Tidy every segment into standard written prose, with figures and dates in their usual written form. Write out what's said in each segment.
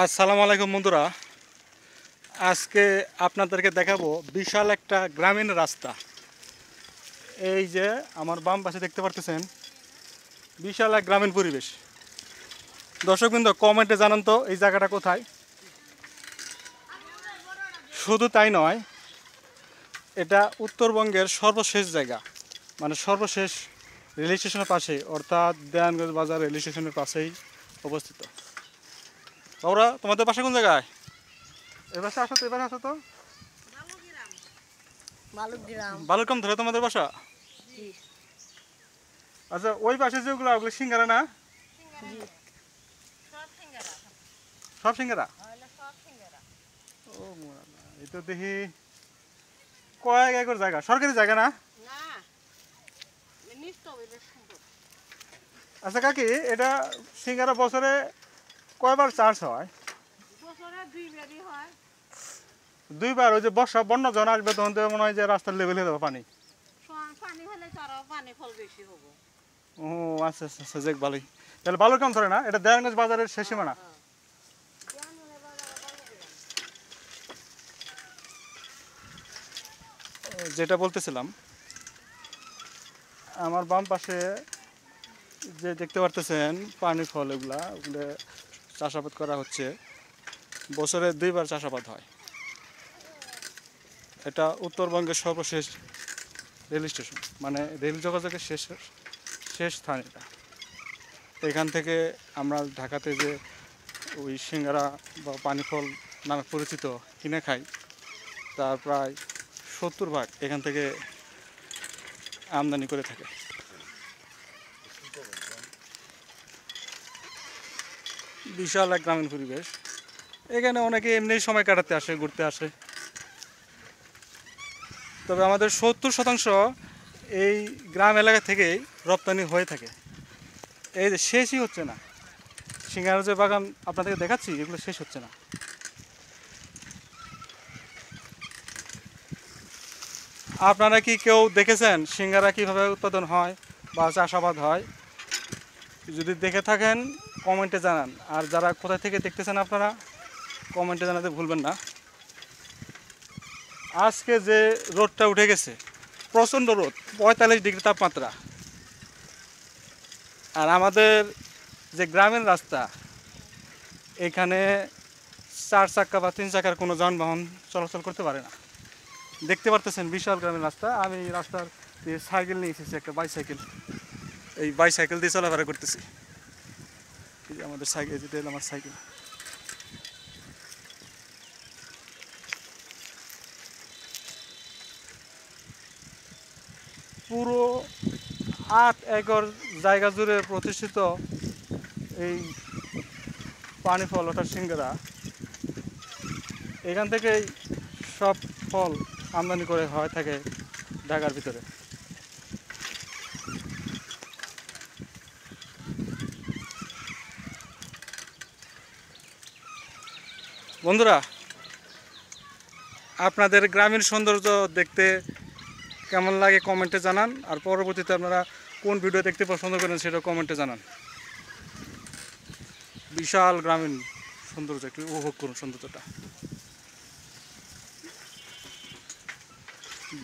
আসসালামু আলাইকুম বন্ধুরা, আজকে আপনাদেরকে দেখাবো বিশাল একটা গ্রামীণ রাস্তা। এই যে আমার বাম পাশে দেখতে পারতেছেন বিশাল এক গ্রামীণ পরিবেশ। দর্শকবৃন্দ, কমেন্টে জানান তো এই জায়গাটা কোথায়। শুধু তাই নয়, এটা উত্তরবঙ্গের সর্বশেষ জায়গা, মানে সর্বশেষ রেল স্টেশনের পাশে, অর্থাৎ দেয়ানগঞ্জ বাজার রেল স্টেশনের পাশেই অবস্থিত। ওরা তোমাদের পাশে কোন জায়গায়? এ পাশে আসো তো, এবার আসো তো। বালুরগ্রাম ধরে তোমাদের বাসা? আচ্ছা, ওই পাশে যেগুলো ওগুলো সিঙ্গারা না? সব সিঙ্গারা? ও এই তো দেখি কয়েক একর জায়গা, সরকারি জায়গা না? আচ্ছা কাকি, এটা সিঙ্গারা বছরে কয়বার চাষ হয়? দুইবার। ওই যে বর্ষা বন্যা যখন আসবে তখন তো মনে হয় যে রাস্তার লেভেল হয়ে যাবে পানি। ও আচ্ছা আচ্ছা আচ্ছা, যাক ভালোই। তাহলে বালুরগ্রাম ধরে না, এটা দেয়ানগঞ্জ বাজারের শেষ সীমানা। যেটা বলতেছিলাম, আমার বাম পাশে যে দেখতে পারতেছেন পানি ফল, ওগুলো চাষাবাদ করা হচ্ছে। বছরে দুইবার চাষাবাদ হয়। এটা উত্তরবঙ্গের সর্বশেষ রেল স্টেশন, মানে রেল যোগাযোগের শেষ শেষ স্থান এটা। এখান থেকে আমরা ঢাকাতে যে ওই সিঙ্গারা বা পানি ফল নামে পরিচিত কিনে খাই, তার প্রায় 70% এখান থেকে আমদানি করে থাকে। বিশাল এক গ্রামীণ পরিবেশ। এখানে অনেকে এমনি সময় কাটাতে আসে, ঘুরতে আসে। তবে আমাদের 70% এই গ্রাম এলাকা থেকেই রপ্তানি হয়ে থাকে। এই যে শেষই হচ্ছে না, সিঙ্গারা যে বাগান আপনাদেরকে দেখাচ্ছি, এগুলো শেষ হচ্ছে না। আপনারা কি কেউ দেখেছেন সিঙ্গারা কীভাবে উৎপাদন হয় বা চাষাবাদ হয়? যদি দেখে থাকেন কমেন্টে জানান। আর যারা কোথা থেকে দেখতেছেন আপনারা কমেন্টে জানাতে ভুলবেন না। আজকে যে রোদটা উঠে গেছে, প্রচণ্ড রোদ, 45 ডিগ্রি তাপমাত্রা। আর আমাদের যে গ্রামীণ রাস্তা, এখানে 4 চাকা বা 3 চাকার কোনো যানবাহন চলাচল করতে পারে না। দেখতে পারতেছেন বিশাল গ্রামীণ রাস্তা। আমি রাস্তার দিয়ে সাইকেল নিয়ে এসেছি, একটা বাইসাইকেল। এই বাইসাইকেল দিয়ে চলাফেরা করতেছি। এই যে আমাদের সাইকেল, যেটা হলো আমার সাইকেল। পুরো 8 একর জায়গা জুড়ে প্রতিষ্ঠিত এই পানি ফল ওটা সিঙ্গারা। এখান থেকেই সব ফল আমদানি করে হয় থাকে ঢাকার ভিতরে। বন্ধুরা, আপনাদের গ্রামীণ সৌন্দর্য দেখতে কেমন লাগে কমেন্টে জানান। আর পরবর্তীতে আপনারা কোন ভিডিও দেখতে পছন্দ করেন সেটা কমেন্টে জানান। বিশাল গ্রামীণ সৌন্দর্য একটু উপভোগ করুন, সৌন্দর্যটা।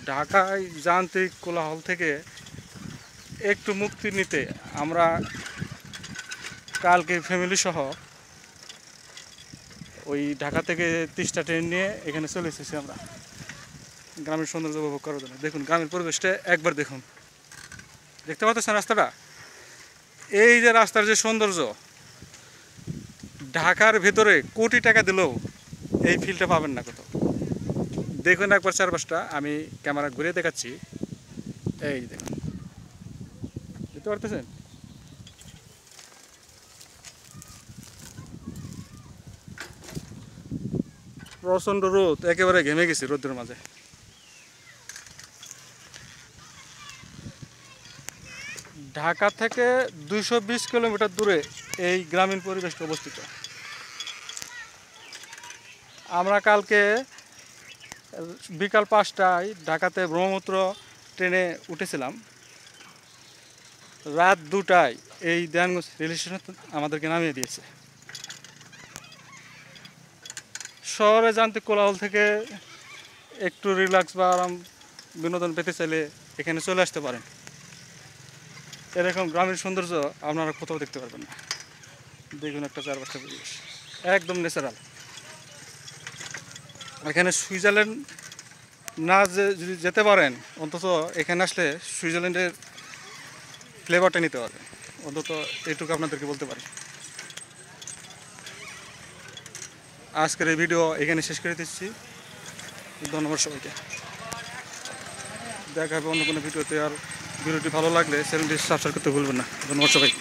ঢাকায় যান্ত্রিক কোলাহল থেকে একটু মুক্তি নিতে আমরা কালকে ফ্যামিলি সহ ওই ঢাকা থেকে 30টা ট্রেন নিয়ে এখানে চলে এসেছি আমরা গ্রামের সৌন্দর্য উপভোগ করার জন্য। দেখুন গ্রামের পরিবেশটা একবার দেখুন। দেখতে পাচ্ছেন রাস্তাটা? এই যে রাস্তার যে সৌন্দর্য, ঢাকার ভেতরে কোটি টাকা দিলেও এই ফিলটা পাবেন না কোথাও। দেখুন একবার চারপাশটা, আমি ক্যামেরা ঘুরে দেখাচ্ছি। এই দেখুন, দেখতে পারতেছেন? প্রচণ্ড রোদ, একেবারে ঘেমে গেছি রোদের মাঝে। ঢাকা থেকে 220 কিলোমিটার দূরে এই গ্রামীণ পরিবেশটা অবস্থিত। আমরা কালকে বিকাল 5টায় ঢাকাতে ব্রহ্মপুত্র ট্রেনে উঠেছিলাম। রাত 2টায় এই দেয়ানগঞ্জ রেল স্টেশনে আমাদেরকে নামিয়ে দিয়েছে। শহরে যান্ত্রিক কোলাহল থেকে একটু রিল্যাক্স বা আরাম বিনোদন পেতে চাইলে এখানে চলে আসতে পারেন। এরকম গ্রামীণ সৌন্দর্য আপনারা কোথাও দেখতে পারবেন না। দেখুন একটা চারপাশটা পরিবেশ একদম ন্যাচারাল। এখানে সুইজারল্যান্ড না যদি যেতে পারেন, অন্তত এখানে আসলে সুইজারল্যান্ডের ফ্লেভারটা নিতে পারবেন। অন্তত এইটুকু আপনাদেরকে বলতে পারি। আজকের এই ভিডিও এখানে শেষ করে দিচ্ছি। ধন্যবাদ সবাইকে। দেখা হবে অন্য কোনো ভিডিওতে। আর ভিডিওটি ভালো লাগলে চ্যানেলটি সাবস্ক্রাইব করতে ভুলবেন না। ধন্যবাদ সবাই।